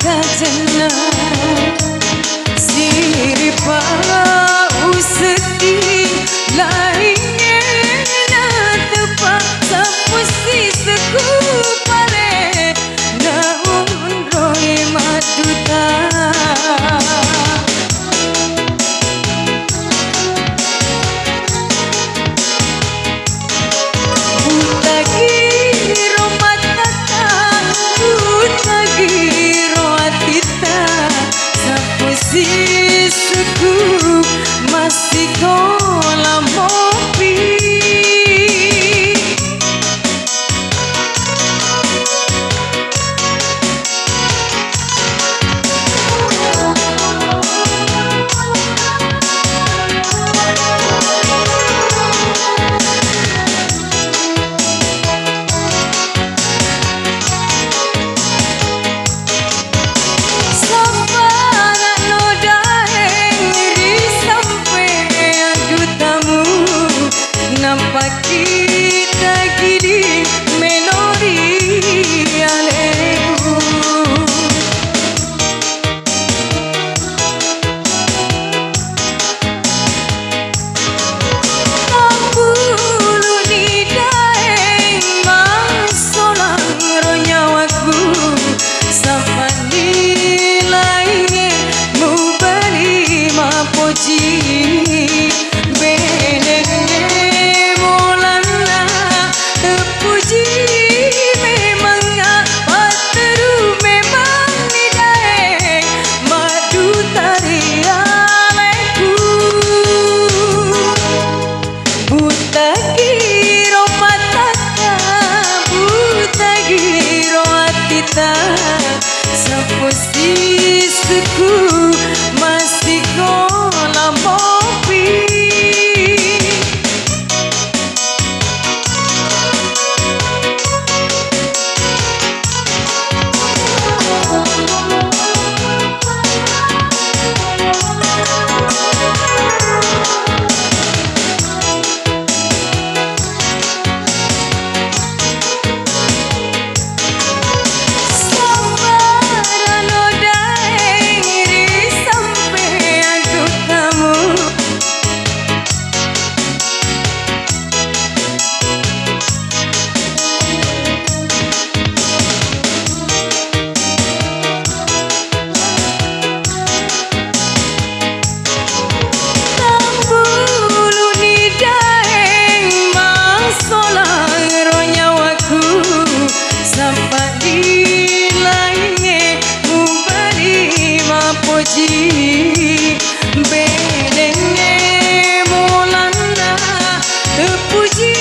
kajana siripa useti lainnya na tepat sapusi seku pare na undroi maduta Sisku masih kolam mopi nampak kita gini melodi alehu Tambulu di daeng masolang ronyawaku sampai nilainya mu beli mapoji Sisku masih kolam mopi bedenge mulana terpuji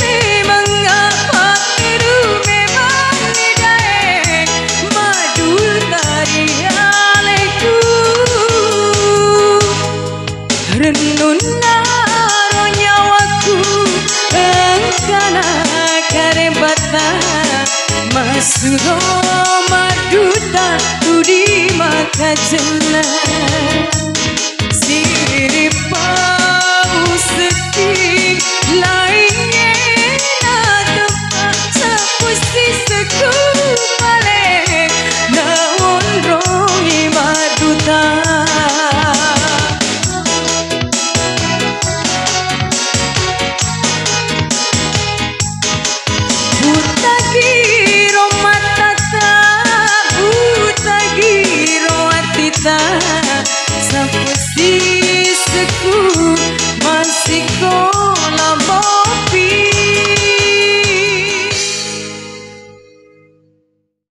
memang apa itu memang nidai madu dari aleku renun naro nyawaku engkana karebata masuro maduta tudi makajana siripa useti lainnya na tempat sapusi seku pale na undroi maduta Sampai